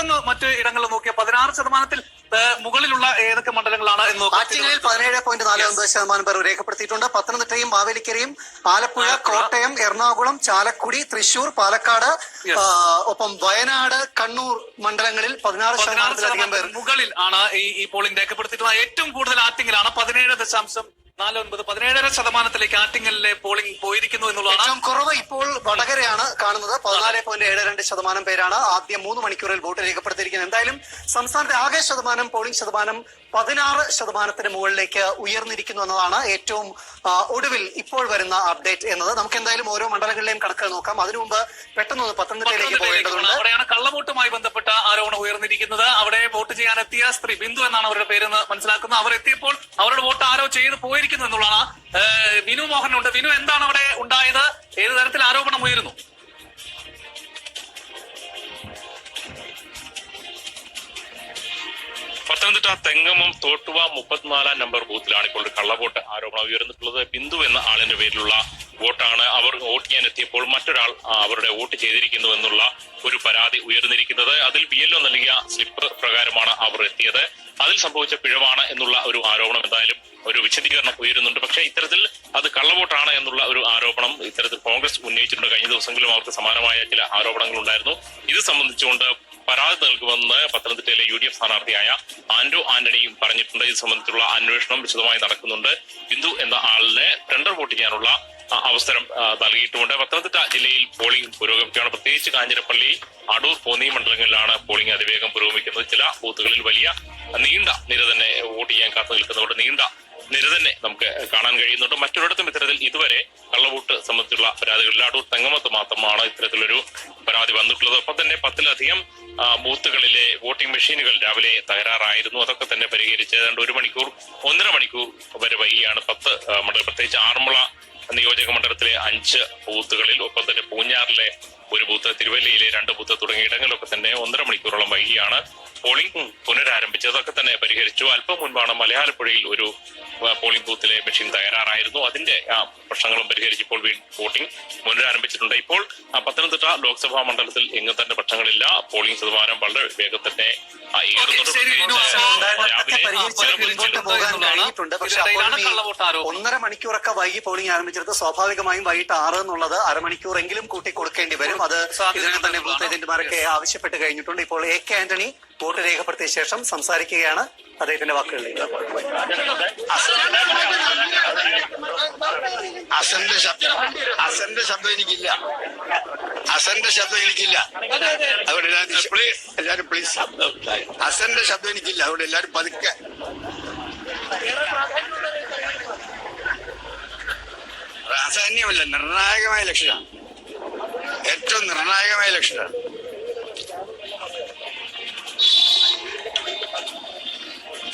പെട്ടെന്ന് മറ്റ് ഇടങ്ങളിൽ നോക്കിയ 16% മുകളിലുള്ള ഏതൊക്കെ മണ്ഡലങ്ങളാണ് എന്ന് ആറ്റിങ്ങലിൽ 17.49% പേർ രേഖപ്പെടുത്തിയിട്ടുണ്ട്. പത്തനംതിട്ടയും മാവേലിക്കരയും ആലപ്പുഴ, കോട്ടയം, എറണാകുളം, ചാലക്കുടി, തൃശൂർ, പാലക്കാട്, ഒപ്പം വയനാട്, കണ്ണൂർ മണ്ഡലങ്ങളിൽ 16% പേർ മുകളിൽ ആണ് ഈ പോളിംഗ് രേഖപ്പെടുത്തിയിട്ടുള്ളത്. ഏറ്റവും കൂടുതൽ ആറ്റിങ്ങിലാണ് 17.49% ആറ്റിങ്ങലിലെ പോളിംഗ് പോയിരിക്കുന്നു എന്നുള്ളതാണ്. ഏറ്റവും കുറവ് ഇപ്പോൾ വടകരയാണ് കാണുന്നത്. 14.72% പേരാണ് ആദ്യ 3 മണിക്കൂറിൽ വോട്ട് രേഖപ്പെടുത്തിയിരിക്കുന്നത്. എന്തായാലും സംസ്ഥാനത്തെ ആകെ പോളിംഗ് ശതമാനം 16% മുകളിലേക്ക് ഉയർന്നിരിക്കുന്നു എന്നതാണ് ഏറ്റവും ഒടുവിൽ ഇപ്പോൾ വരുന്ന അപ്ഡേറ്റ് എന്നത്. നമുക്ക് എന്തായാലും ഓരോ മണ്ഡലങ്ങളിലെയും കണക്കുകൾ നോക്കാം. അതിനു മുമ്പ് പെട്ടെന്ന് പത്തനംതിട്ടയിലേക്ക് പോകേണ്ടതുണ്ട്. അവിടെയാണ് കള്ളവോട്ടുമായി ബന്ധപ്പെട്ട ആരോപണം ഉയർന്നിരിക്കുന്നത്. അവിടെ വോട്ട് ചെയ്യാൻ എത്തിയ സ്ത്രീ ബിന്ദു എന്നാണ് അവരുടെ പേരെന്ന് മനസ്സിലാക്കുന്നത്. അവർ എത്തിയപ്പോൾ അവരുടെ വോട്ട് ആരോ ചെയ്ത് പോയിരിക്കുന്നു എന്നുള്ളതാണ്. വിനു മോഹനുണ്ട്. വിനു, എന്താണ് അവിടെ ഉണ്ടായത്? ഏത് തരത്തിൽ ആരോപണം ഉയരുന്നു? പത്തനംതിട്ട തെങ്ങമം തോട്ടുവ 34 നമ്പർ ബൂത്തിലാണ് ഇപ്പോൾ ഒരു കള്ളവോട്ട് ആരോപണം ഉയർന്നിട്ടുള്ളത്. ബിന്ദു എന്ന ആളിന്റെ പേരിലുള്ള വോട്ടാണ്. അവർ വോട്ട് ചെയ്യാൻ എത്തിയപ്പോൾ മറ്റൊരാൾ അവരുടെ വോട്ട് ചെയ്തിരിക്കുന്നു എന്നുള്ള ഒരു പരാതി ഉയർന്നിരിക്കുന്നത്. അതിൽ BLO നൽകിയ സ്ലിപ്പ് പ്രകാരമാണ് അവർ എത്തിയത്. അതിൽ സംഭവിച്ച പിഴവാണ് എന്നുള്ള ഒരു ആരോപണം എന്തായാലും ഒരു വിശദീകരണം ഉയരുന്നുണ്ട്. പക്ഷേ ഇത്തരത്തിൽ അത് കള്ളവോട്ടാണ് എന്നുള്ള ഒരു ആരോപണം ഇത്തരത്തിൽ കോൺഗ്രസ് ഉന്നയിച്ചിട്ടുണ്ട്. കഴിഞ്ഞ ദിവസങ്ങളിലും അവർക്ക് സമാനമായ ചില ആരോപണങ്ങൾ ഉണ്ടായിരുന്നു. ഇത് സംബന്ധിച്ചുകൊണ്ട് പരാതി നൽകുമെന്ന് പത്തനംതിട്ടയിലെ UDF സ്ഥാനാർത്ഥിയായ ആന്റോ ആന്റണിയും പറഞ്ഞിട്ടുണ്ട്. ഇത് സംബന്ധിച്ചുള്ള അന്വേഷണം വിശദമായി നടക്കുന്നുണ്ട്. ബിന്ദു എന്ന ആളിന് ടെൻഡർ വോട്ട് ചെയ്യാനുള്ള അവസരം നൽകിയിട്ടുമുണ്ട്. പത്തനംതിട്ട ജില്ലയിൽ പോളിംഗ് പുരോഗമിക്കുകയാണ്. പ്രത്യേകിച്ച് കാഞ്ഞിരപ്പള്ളി, അടൂർ, കോന്നി മണ്ഡലങ്ങളിലാണ് പോളിംഗ് അതിവേഗം പുരോഗമിക്കുന്നത്. ചില ബൂത്തുകളിൽ വലിയ നീണ്ട നിര തന്നെ വോട്ട് ചെയ്യാൻ കാത്തു നിൽക്കുന്നതുകൊണ്ട് നീണ്ട നിര തന്നെ നമുക്ക് കാണാൻ കഴിയുന്നുണ്ട്. മറ്റൊരിടത്തും ഇത്തരത്തിൽ ഇതുവരെ കള്ളവോട്ട് സംബന്ധിച്ചുള്ള പരാതികളിൽ അടൂർ തെങ്ങമത്ത് മാത്രമാണ് ഇത്തരത്തിലൊരു പരാതി വന്നിട്ടുള്ളത്. ഒപ്പം തന്നെ 10-ലധികം ബൂത്തുകളിലെ വോട്ടിംഗ് മെഷീനുകൾ രാവിലെ തകരാറായിരുന്നു. അതൊക്കെ തന്നെ പരിഹരിച്ച് ഏതാണ്ട് 1-1.5 മണിക്കൂർ വരെ വൈകിയാണ് 10 മണ്ഡലം, പ്രത്യേകിച്ച് ആറന്മുള നിയോജക മണ്ഡലത്തിലെ 5 ബൂത്തുകളിൽ, ഒപ്പം തന്നെ പൂഞ്ഞാറിലെ 1 ബൂത്ത്, തിരുവല്ലയിലെ 2 ബൂത്ത് തുടങ്ങിയ ഇടങ്ങളിലൊക്കെ തന്നെ 1.5 മണിക്കൂറോളം വൈകിയാണ് പോളിംഗ് പുനരാരംഭിച്ചത്. അതൊക്കെ തന്നെ പരിഹരിച്ചു. അല്പം മുൻപാണ് മലയാലപ്പുഴയിൽ ഒരു പോളിംഗ് ബൂത്തിലെ മെഷീൻ തകരാറായിരുന്നു. അതിന്റെ പ്രശ്നങ്ങളും പരിഹരിച്ചപ്പോൾ വോട്ടിംഗ് പുനരാരംഭിച്ചിട്ടുണ്ട്. ഇപ്പോൾ പത്തനംതിട്ട ലോക്സഭാ മണ്ഡലത്തിൽ എങ്ങും തന്നെ പ്രശ്നങ്ങളില്ല. പോളിംഗ് ശതമാനം വളരെ വേഗം തന്നെ ഒന്നര മണിക്കൂറൊക്കെ വൈകി പോളിംഗ് ആരംഭിച്ചെടുത്ത് സ്വാഭാവികമായും വൈകിട്ട് 6 എന്നുള്ളത് അരമണിക്കൂറെങ്കിലും കൂട്ടി കൊടുക്കേണ്ടി വരും. അത് ഇതിനകം തന്നെ ബൂത്ത് ഏജന്റുമാരൊക്കെ ആവശ്യപ്പെട്ട് കഴിഞ്ഞിട്ടുണ്ട്. ഇപ്പോൾ AK ആന്റണി വോട്ട് രേഖപ്പെടുത്തിയ ശേഷം സംസാരിക്കുകയാണ്. അദ്ദേഹത്തിന്റെ വാക്കുകളിലേക്ക്. അസന്റെ ശബ്ദം എനിക്കില്ല. അതുകൊണ്ട് എല്ലാരും പ്ലീസ്, അസന്റെ ശബ്ദം എനിക്കില്ല. അതുകൊണ്ട് എല്ലാരും പതുക്കെ. പ്രാധാന്യമല്ല, നിർണായകമായ ലക്ഷണമാണ്. ഏറ്റവും നിർണായകമായ ലക്ഷണമാണ്.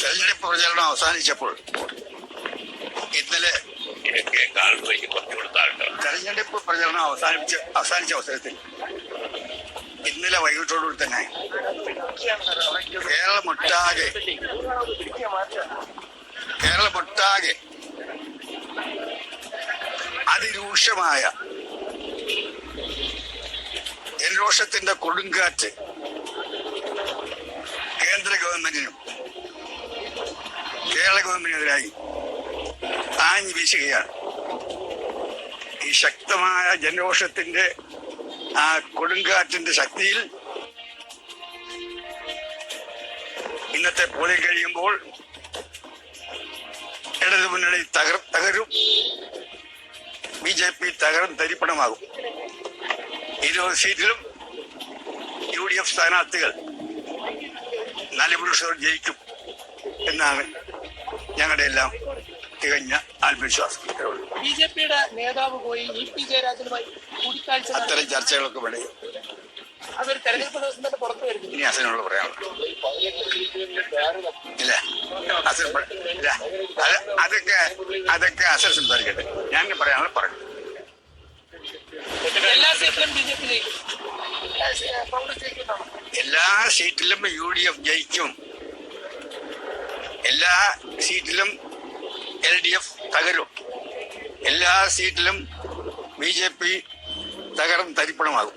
തെരഞ്ഞെടുപ്പ് പ്രചരണം അവസാനിച്ചപ്പോൾ ഇന്നലെ തെരഞ്ഞെടുപ്പ് പ്രചരണം അവസാനിച്ച അവസരത്തിൽ ഇന്നലെ വൈകിട്ടോടുകൂടി തന്നെ കേരളമൊട്ടാകെ അതിരൂക്ഷമായ ജനരോഷത്തിന്റെ കൊടുങ്കാറ്റ് കേന്ദ്ര ഗവൺമെന്റിനും കേരള ഗവൺമെന്റിനെതിരായി ആഞ്ഞു വീശുകയാണ്. ഈ ശക്തമായ ജനരോഷത്തിന്റെ ആ കൊടുങ്കാറ്റിന്റെ ശക്തിയിൽ ഇന്നത്തെ പോളിംഗ് കഴിയുമ്പോൾ ഇടതു മുന്നണി തകരും, BJP തകരും തരിപ്പണമാകും. 20 സീറ്റിലും UDF സ്ഥാനാർത്ഥികൾ 4% ജയിക്കും എന്നാണ് ഞങ്ങളുടെ എല്ലാം തികഞ്ഞ ആത്മവിശ്വാസം. BJPയുടെ നേതാവ് പോയി EP ജയരാജനുമായി കൂടിക്കാഴ്ച, അത്തരം ചർച്ചകളൊക്കെ ഇവിടെ അതൊരു തെരഞ്ഞെടുപ്പ് ദിവസം തന്നെ പുറത്തു വരുന്നു. ഇനി അസനോട് പറയാനുള്ളൂ. ഇല്ല, അതൊക്കെ അസൻ സംസാരിക്കട്ടെ. ഞാൻ പറയാനുള്ള പറഞ്ഞു. എല്ലാ സീറ്റിലും BJP ജയിക്കും. എല്ലാ സീറ്റിലും UDF ജയിക്കും. എല്ലാ സീറ്റിലും LDF തകരും. എല്ലാ സീറ്റിലും BJP തകരം തരിപ്പണമാകും.